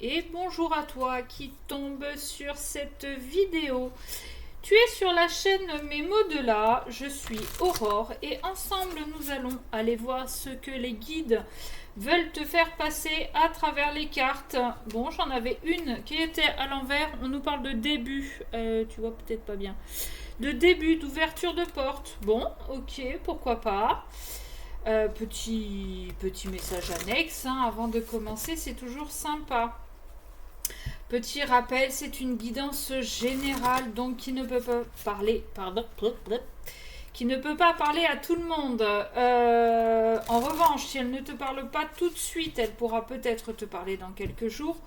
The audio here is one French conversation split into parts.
et bonjour à toi qui tombe sur cette vidéo. Tu es sur la chaîne Mes mots de là, je suis Aurore et ensemble nous allons aller voir ce que les guides veulent te faire passer à travers les cartes. Bon, j'en avais une qui était à l'envers, on nous parle de début, tu vois peut-être pas bien, de début d'ouverture de porte. Bon, ok, pourquoi pas. Petit message annexe, hein, avant de commencer, c'est toujours sympa. Petit rappel, c'est une guidance générale, donc qui ne peut pas parler, qui ne peut pas parler à tout le monde. En revanche, si elle ne te parle pas tout de suite, elle pourra peut-être te parler dans quelques jours.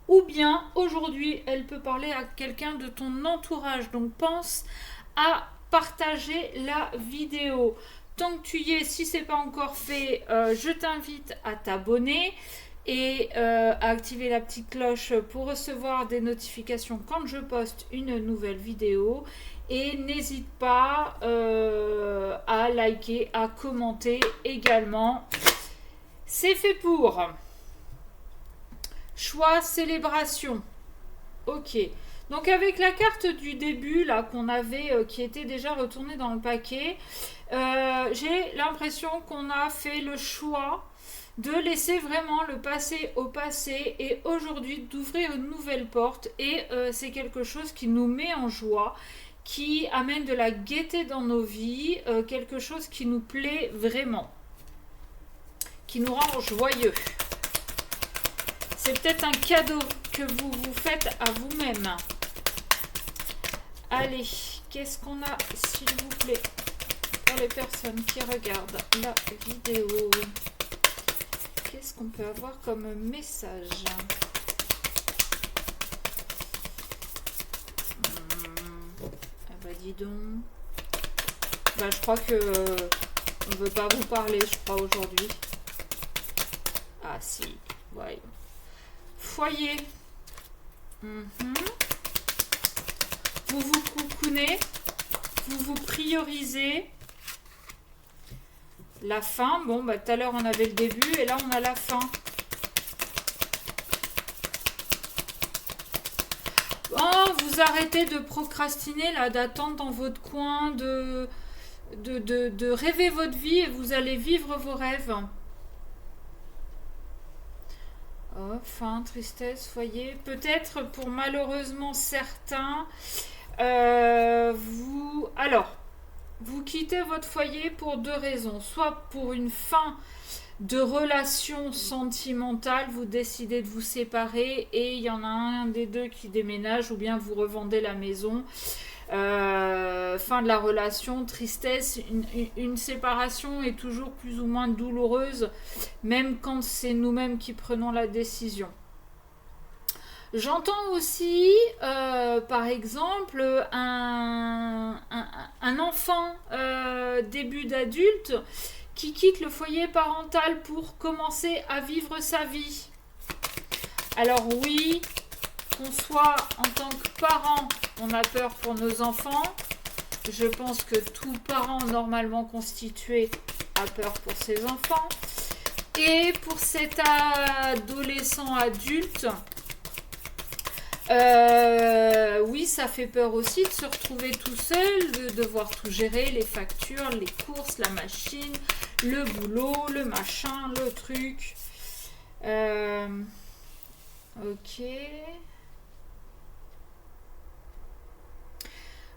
Ou bien, aujourd'hui, elle peut parler à quelqu'un de ton entourage. Donc, pense à partager la vidéo. Tant que tu y es, si ce n'est pas encore fait, je t'invite à t'abonner et à activer la petite cloche pour recevoir des notifications quand je poste une nouvelle vidéo. Et n'hésite pas à liker, à commenter également. C'est fait pour. Choix, célébration. Ok. Donc avec la carte du début là qu'on avait, qui était déjà retournée dans le paquet, j'ai l'impression qu'on a fait le choix de laisser vraiment le passé au passé et aujourd'hui d'ouvrir une nouvelle porte. Et c'est quelque chose qui nous met en joie, qui amène de la gaieté dans nos vies, quelque chose qui nous plaît vraiment, qui nous rend joyeux. C'est peut-être un cadeau que vous vous faites à vous-même. Allez, qu'est-ce qu'on a, s'il vous plaît, pour les personnes qui regardent la vidéo? Qu'est-ce qu'on peut avoir comme message? Ah bah dis donc. Bah je crois que on veut pas vous parler, je crois, aujourd'hui. Ah si, ouais. Foyer. Vous vous coucounez, vous vous priorisez. La fin, bon, bah tout à l'heure on avait le début et là on a la fin. Oh, vous arrêtez de procrastiner là, d'attendre dans votre coin, de rêver votre vie et vous allez vivre vos rêves. Oh, fin, tristesse, foyer. Peut-être pour malheureusement certains, vous quittez votre foyer pour deux raisons. Soit pour une fin de relation sentimentale, vous décidez de vous séparer et il y en a un des deux qui déménage, ou bien vous revendez la maison. Fin de la relation, tristesse. Une séparation est toujours plus ou moins douloureuse, même quand c'est nous-mêmes qui prenons la décision. J'entends aussi, par exemple, un enfant début d'adulte qui quitte le foyer parental pour commencer à vivre sa vie. Alors oui, qu'on soit en tant que parent, on a peur pour nos enfants. Je pense que tout parent normalement constitué a peur pour ses enfants. Et pour cet adolescent adulte, oui, ça fait peur aussi de se retrouver tout seul, de devoir tout gérer, les factures, les courses, la machine, le boulot, le machin, le truc. Ok.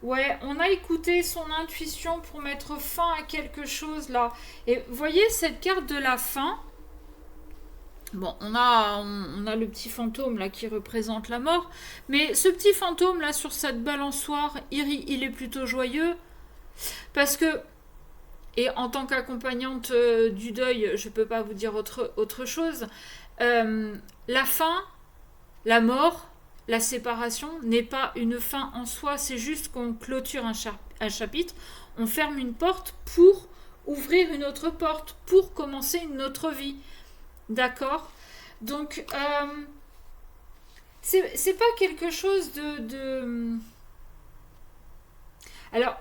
Ouais, on a écouté son intuition pour mettre fin à quelque chose là. Et voyez cette carte de la fin. Bon, on a le petit fantôme là qui représente la mort, mais ce petit fantôme là sur cette balançoire, il est plutôt joyeux parce que, et en tant qu'accompagnante du deuil, je peux pas vous dire autre chose. La fin, la mort, la séparation n'est pas une fin en soi, c'est juste qu'on clôture un chapitre, on ferme une porte pour ouvrir une autre porte, pour commencer une autre vie. D'accord? Donc, c'est pas quelque chose de... Alors,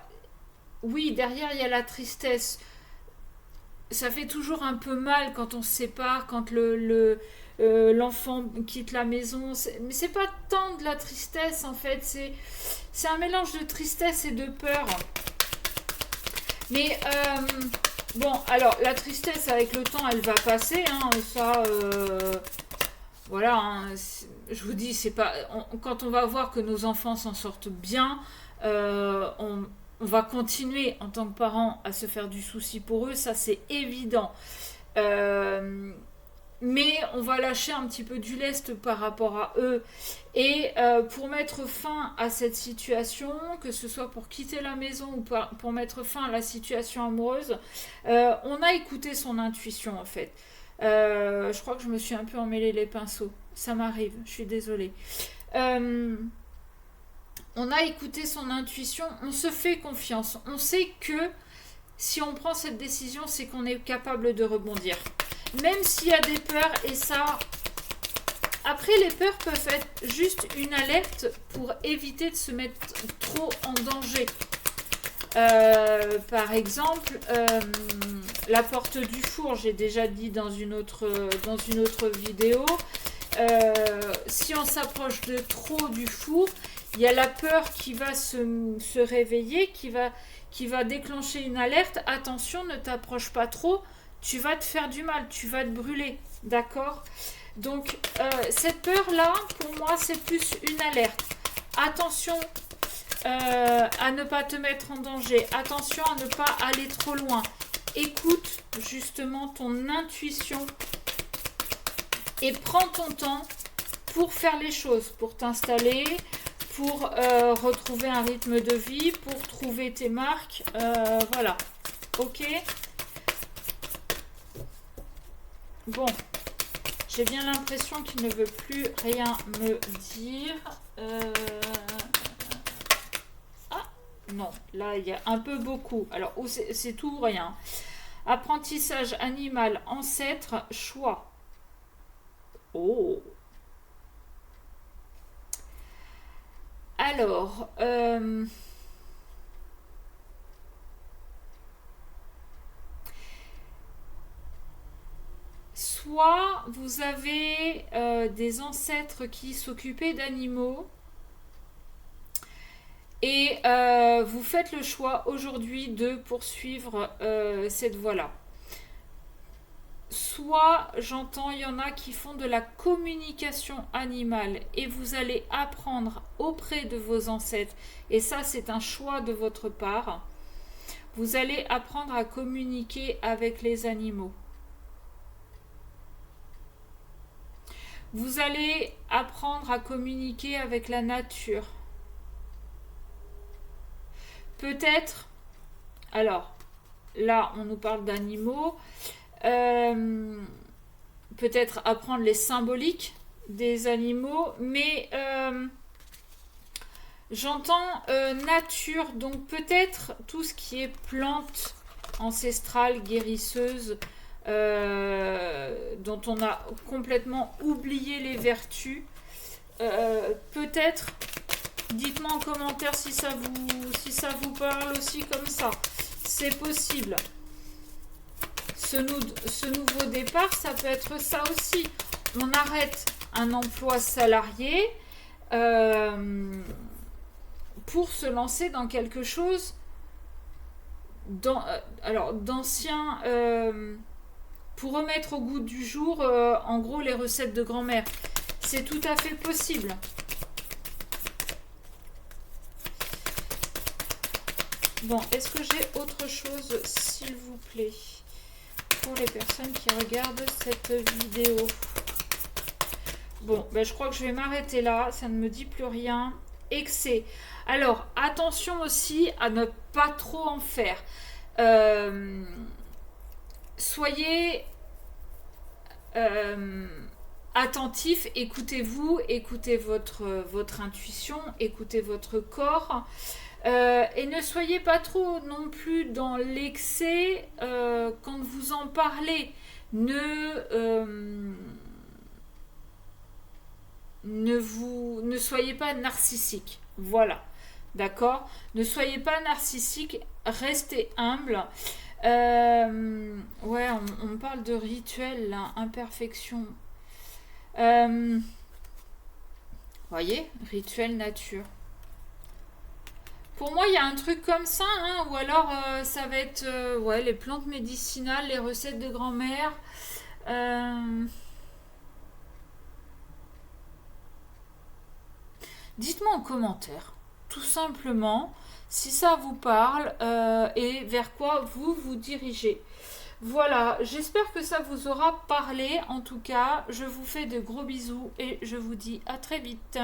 oui, derrière, il y a la tristesse. ça fait toujours un peu mal quand on se sépare, quand l'enfant quitte la maison. Mais c'est pas tant de la tristesse en fait, c'est un mélange de tristesse et de peur. Mais bon, alors la tristesse avec le temps, elle va passer, hein, ça, voilà. Hein, je vous dis, c'est pas quand on va voir que nos enfants s'en sortent bien, on va continuer en tant que parents à se faire du souci pour eux, ça c'est évident. Euh, mais on va lâcher un petit peu du lest par rapport à eux. Et pour mettre fin à cette situation, que ce soit pour quitter la maison ou pour mettre fin à la situation amoureuse, on a écouté son intuition en fait. Je crois que je me suis un peu emmêlé les pinceaux. Ça m'arrive, je suis désolée. On a écouté son intuition, on se fait confiance. On sait que si on prend cette décision, c'est qu'on est capable de rebondir. Même s'il y a des peurs, et ça... Après, les peurs peuvent être juste une alerte pour éviter de se mettre trop en danger. Par exemple, la porte du four, j'ai déjà dit dans une autre vidéo. Si on s'approche de trop du four, il y a la peur qui va se réveiller, qui va déclencher une alerte. Attention, ne t'approche pas trop, tu vas te faire du mal, tu vas te brûler, d'accord? Donc, cette peur-là, pour moi, c'est plus une alerte. Attention à ne pas te mettre en danger. Attention à ne pas aller trop loin. Écoute justement ton intuition et prends ton temps pour faire les choses, pour t'installer, pour retrouver un rythme de vie, pour trouver tes marques. Voilà. Ok. Bon. J'ai bien l'impression qu'il ne veut plus rien me dire. Ah, non. Là, il y a un peu beaucoup. Alors, c'est tout ou rien. Apprentissage animal, ancêtre, choix. Oh. Alors, soit vous avez des ancêtres qui s'occupaient d'animaux et vous faites le choix aujourd'hui de poursuivre cette voie-là. Soit, j'entends, il y en a qui font de la communication animale et vous allez apprendre auprès de vos ancêtres, et ça c'est un choix de votre part, vous allez apprendre à communiquer avec les animaux. Vous allez apprendre à communiquer avec la nature. Peut-être, alors là on nous parle d'animaux, peut-être apprendre les symboliques des animaux, mais j'entends nature, donc peut-être tout ce qui est plantes ancestrales, guérisseuses, dont on a complètement oublié les vertus. Peut-être, dites-moi en commentaire si ça vous parle aussi comme ça. C'est possible. Ce nouveau départ, ça peut être ça aussi. On arrête un emploi salarié pour se lancer dans quelque chose d'ancien, pour remettre au goût du jour, en gros, les recettes de grand-mère. C'est tout à fait possible. Bon, est-ce que j'ai autre chose, s'il vous plaît, pour les personnes qui regardent cette vidéo? Bon, ben je crois que je vais m'arrêter là, ça ne me dit plus rien. Excès. Alors, attention aussi à ne pas trop en faire. Soyez attentif, écoutez-vous, écoutez votre intuition, écoutez votre corps. Et ne soyez pas trop non plus dans l'excès quand vous en parlez. Ne soyez pas narcissique. Voilà. D'accord? Ne soyez pas narcissique, restez humble. Ouais, on parle de rituel, là, imperfection. Voyez, rituel nature. Pour moi, il y a un truc comme ça, hein, ou alors ça va être ouais, les plantes médicinales, les recettes de grand-mère. Euh, Dites-moi en commentaire, tout simplement, si ça vous parle et vers quoi vous vous dirigez. Voilà, j'espère que ça vous aura parlé. En tout cas, je vous fais de gros bisous et je vous dis à très vite.